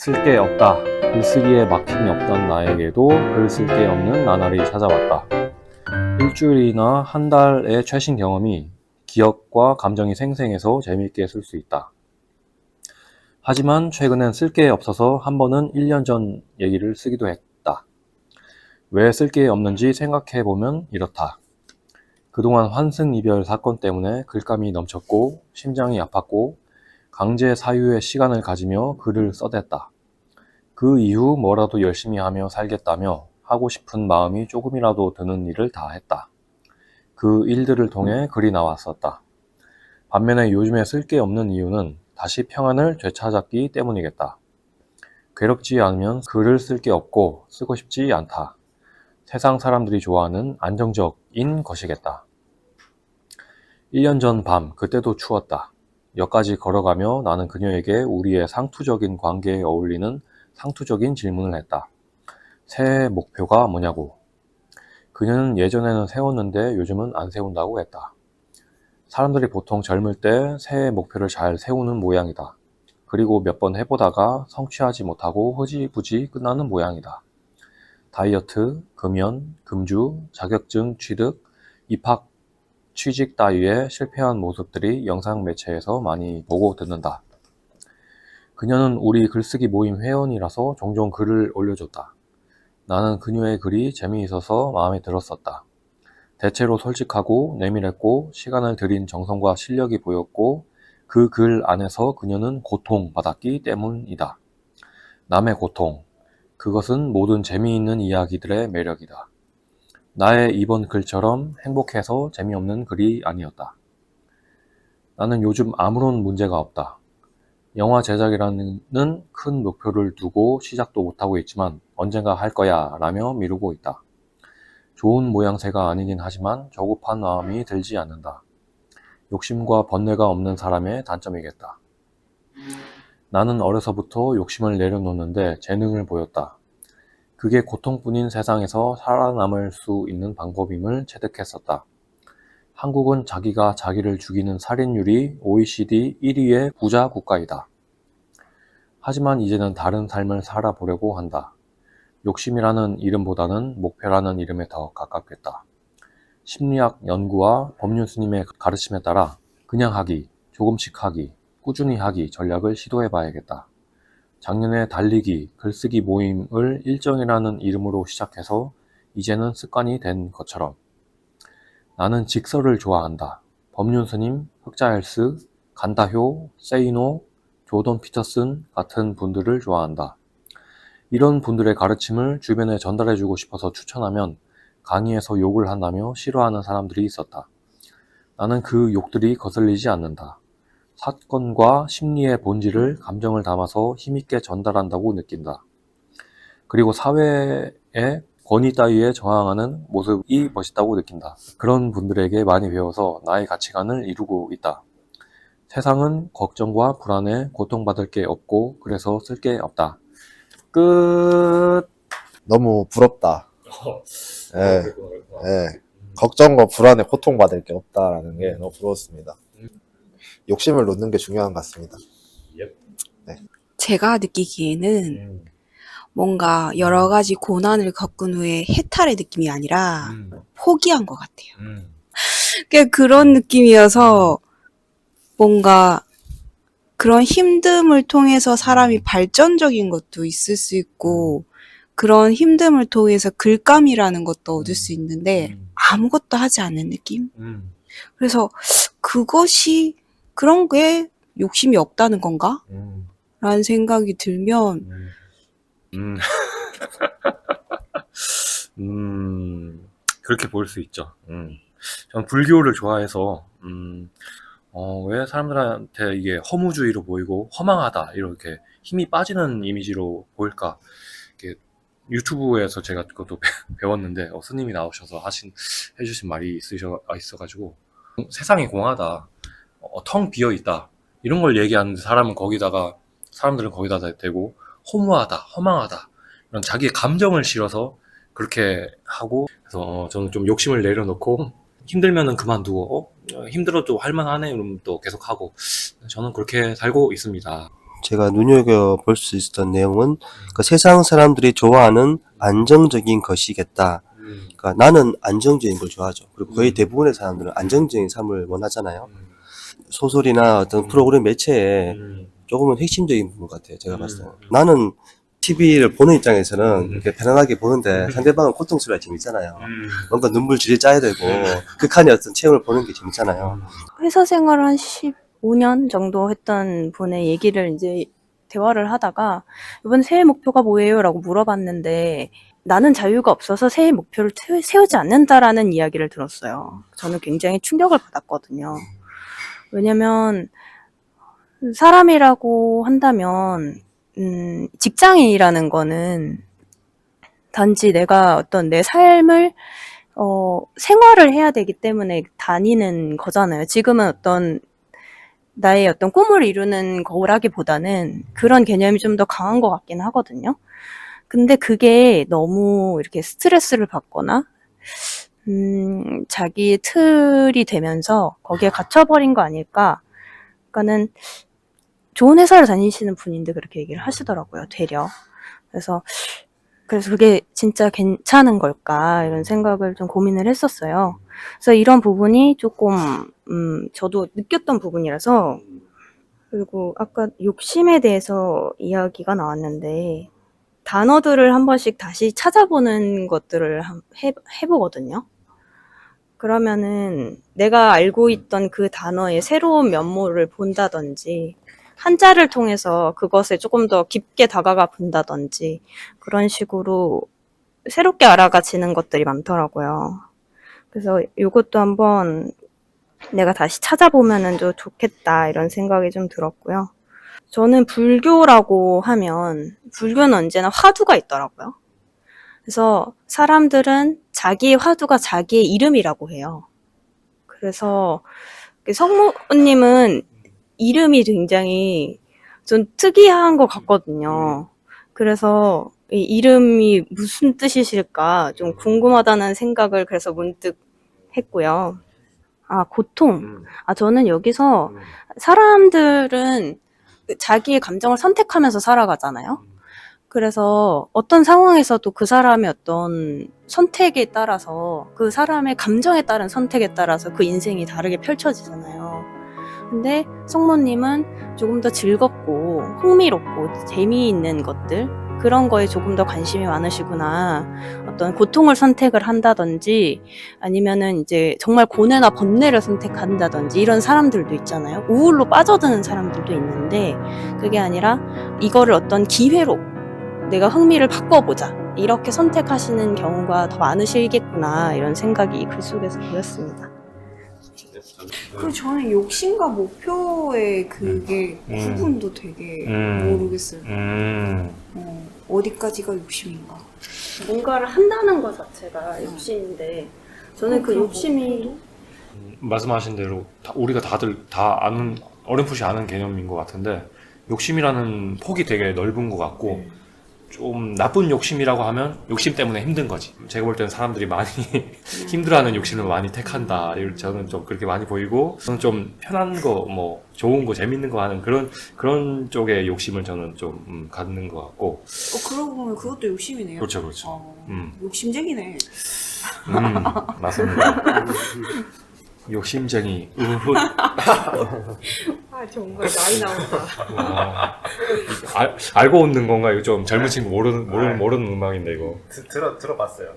쓸 게 없다. 글쓰기에 막힘이 없던 나에게도 글 쓸 게 없는 나날이 찾아왔다. 일주일이나 한 달의 최신 경험이 기억과 감정이 생생해서 재미있게 쓸 수 있다. 하지만 최근엔 쓸 게 없어서 한 번은 1년 전 얘기를 쓰기도 했다. 왜 쓸 게 없는지 생각해보면 이렇다. 그동안 환승이별 사건 때문에 글감이 넘쳤고 심장이 아팠고 강제 사유의 시간을 가지며 글을 써댔다. 그 이후 뭐라도 열심히 하며 살겠다며 하고 싶은 마음이 조금이라도 드는 일을 다 했다. 그 일들을 통해 글이 나왔었다. 반면에 요즘에 쓸 게 없는 이유는 다시 평안을 되찾았기 때문이겠다. 괴롭지 않으면 글을 쓸 게 없고 쓰고 싶지 않다. 세상 사람들이 좋아하는 안정적인 것이겠다. 1년 전 밤, 그때도 추웠다. 역까지 걸어가며 나는 그녀에게 우리의 상투적인 관계에 어울리는 상투적인 질문을 했다. 새해 목표가 뭐냐고. 그녀는 예전에는 세웠는데 요즘은 안 세운다고 했다. 사람들이 보통 젊을 때 새해 목표를 잘 세우는 모양이다. 그리고 몇 번 해보다가 성취하지 못하고 흐지부지 끝나는 모양이다. 다이어트, 금연, 금주, 자격증 취득, 입학, 취직 따위에 실패한 모습들이 영상 매체에서 많이 보고 듣는다. 그녀는 우리 글쓰기 모임 회원이라서 종종 글을 올려줬다. 나는 그녀의 글이 재미있어서 마음에 들었었다. 대체로 솔직하고 내밀했고 시간을 들인 정성과 실력이 보였고 그 글 안에서 그녀는 고통받았기 때문이다. 남의 고통, 그것은 모든 재미있는 이야기들의 매력이다. 나의 이번 글처럼 행복해서 재미없는 글이 아니었다. 나는 요즘 아무런 문제가 없다. 영화 제작이라는 큰 목표를 두고 시작도 못하고 있지만 언젠가 할 거야 라며 미루고 있다. 좋은 모양새가 아니긴 하지만 조급한 마음이 들지 않는다. 욕심과 번뇌가 없는 사람의 단점이겠다. 나는 어려서부터 욕심을 내려놓는데 재능을 보였다. 그게 고통뿐인 세상에서 살아남을 수 있는 방법임을 체득했었다. 한국은 자기가 자기를 죽이는 살인율이 OECD 1위의 부자 국가이다. 하지만 이제는 다른 삶을 살아보려고 한다. 욕심이라는 이름보다는 목표라는 이름에 더 가깝겠다. 심리학 연구와 법륜 스님의 가르침에 따라 그냥 하기, 조금씩 하기, 꾸준히 하기 전략을 시도해봐야겠다. 작년에 달리기, 글쓰기 모임을 일정이라는 이름으로 시작해서 이제는 습관이 된 것처럼 나는 직설을 좋아한다. 법륜 스님, 흑자헬스, 간다효, 세이노, 조던 피터슨 같은 분들을 좋아한다. 이런 분들의 가르침을 주변에 전달해주고 싶어서 추천하면 강의에서 욕을 한다며 싫어하는 사람들이 있었다. 나는 그 욕들이 거슬리지 않는다. 사건과 심리의 본질을 감정을 담아서 힘있게 전달한다고 느낀다. 그리고 사회의 권위 따위에 저항하는 모습이 멋있다고 느낀다. 그런 분들에게 많이 배워서 나의 가치관을 이루고 있다. 세상은 걱정과 불안에 고통받을 게 없고 그래서 쓸 게 없다. 끝. 너무 부럽다. 예, 그렇구나. 예. 걱정과 불안에 고통받을 게 없다라는 게 너무 부러웠습니다. 욕심을 놓는 게 중요한 것 같습니다. 제가 느끼기에는 뭔가 여러 가지 고난을 겪은 후에 해탈의 느낌이 아니라 포기한 것 같아요. 그런 느낌이어서 뭔가 그런 힘듦을 통해서 사람이 발전적인 것도 있을 수 있고 그런 힘듦을 통해서 글감이라는 것도 얻을 수 있는데 아무것도 하지 않는 느낌? 그래서 그것이 그런 게 욕심이 없다는 건가? 라는 생각이 들면 그렇게 볼 수 있죠. 저는 불교를 좋아해서, 왜 사람들한테 이게 허무주의로 보이고 허망하다, 이렇게 힘이 빠지는 이미지로 보일까? 이렇게 유튜브에서 제가 그것도 배웠는데, 스님이 나오셔서 해주신 말이 있어가지고, 세상이 공하다, 텅 비어있다, 이런 걸 얘기하는데 사람들은 거기다 대고, 허무하다, 허망하다, 이런 자기의 감정을 실어서 그렇게 하고, 그래서 저는 좀 욕심을 내려놓고 힘들면은 그만두고 힘들어도 할만하네 이러면 또 계속 하고 저는 그렇게 살고 있습니다. 제가 눈여겨볼 수 있었던 내용은 그 세상 사람들이 좋아하는 안정적인 것이겠다. 그러니까 나는 안정적인 걸 좋아하죠. 그리고 거의 대부분의 사람들은 안정적인 삶을 원하잖아요. 소설이나 어떤 프로그램 매체에 조금은 핵심적인 부분 같아요. 제가 봤을 때는. 나는 TV를 보는 입장에서는 이렇게 편안하게 보는데 상대방은 고통스러워 재밌잖아요. 뭔가 눈물 질질 짜야 되고 극한의 어떤 체험을 보는 게 재밌잖아요. 회사 생활을 한 15년 정도 했던 분의 얘기를 이제 대화를 하다가 이번 새해 목표가 뭐예요? 라고 물어봤는데 나는 자유가 없어서 새해 목표를 세우지 않는다라는 이야기를 들었어요. 저는 굉장히 충격을 받았거든요. 왜냐면 사람이라고 한다면 직장인이라는 거는 단지 내가 어떤 내 삶을 생활을 해야 되기 때문에 다니는 거잖아요. 지금은 어떤 나의 어떤 꿈을 이루는 거라기보다는 그런 개념이 좀 더 강한 것 같긴 하거든요. 근데 그게 너무 이렇게 스트레스를 받거나 자기의 틀이 되면서 거기에 갇혀버린 거 아닐까. 그러니까는 좋은 회사를 다니시는 분인데 그렇게 얘기를 하시더라고요, 되려. 그래서 그게 진짜 괜찮은 걸까 이런 생각을 좀 고민을 했었어요. 그래서 이런 부분이 조금 저도 느꼈던 부분이라서. 그리고 아까 욕심에 대해서 이야기가 나왔는데 단어들을 한 번씩 다시 찾아보는 것들을 해보거든요. 그러면은 내가 알고 있던 그 단어의 새로운 면모를 본다든지 한자를 통해서 그것에 조금 더 깊게 다가가 본다든지 그런 식으로 새롭게 알아가지는 것들이 많더라고요. 그래서 이것도 한번 내가 다시 찾아보면은 좀 좋겠다 이런 생각이 좀 들었고요. 저는 불교라고 하면 불교는 언제나 화두가 있더라고요. 그래서 사람들은 자기의 화두가 자기의 이름이라고 해요. 그래서 성모님은 이름이 굉장히 좀 특이한 것 같거든요. 그래서 이 이름이 무슨 뜻이실까 좀 궁금하다는 생각을 그래서 문득 했고요. 고통. 저는 여기서 사람들은 자기의 감정을 선택하면서 살아가잖아요. 그래서 어떤 상황에서도 그 사람의 어떤 선택에 따라서 그 사람의 감정에 따른 선택에 따라서 그 인생이 다르게 펼쳐지잖아요. 근데 성모님은 조금 더 즐겁고 흥미롭고 재미있는 것들 그런 거에 조금 더 관심이 많으시구나. 어떤 고통을 선택을 한다든지 아니면은 이제 정말 고뇌나 번뇌를 선택한다든지 이런 사람들도 있잖아요. 우울로 빠져드는 사람들도 있는데 그게 아니라 이거를 어떤 기회로 내가 흥미를 바꿔보자. 이렇게 선택하시는 경우가 더 많으시겠구나. 이런 생각이 글 속에서 보였습니다. 그리고 저는 욕심과 목표의 그게 구분도 되게 모르겠어요. 어디까지가 욕심인가? 뭔가를 한다는 것 자체가 욕심인데 저는 그 욕심이 말씀하신 대로 우리가 다들 다 아는 어렴풋이 아는 개념인 것 같은데 욕심이라는 폭이 되게 넓은 것 같고 좀 나쁜 욕심이라고 하면 욕심 때문에 힘든 거지. 제가 볼 때는 사람들이 많이 힘들어하는 욕심을 많이 택한다. 저는 좀 그렇게 많이 보이고 저는 좀 편한 거, 뭐 좋은 거, 재밌는 거 하는 그런 쪽의 욕심을 저는 좀 갖는 것 같고. 그러고 보면 그것도 욕심이네요. 그렇죠, 그렇죠. 욕심쟁이네. 맞습니다. 욕심쟁이, 우훗. 정말 많이 나온다. 알고 웃는 건가? 이거 좀 젊은 친구 모르는 음악인데, 이거. 들어봤어요.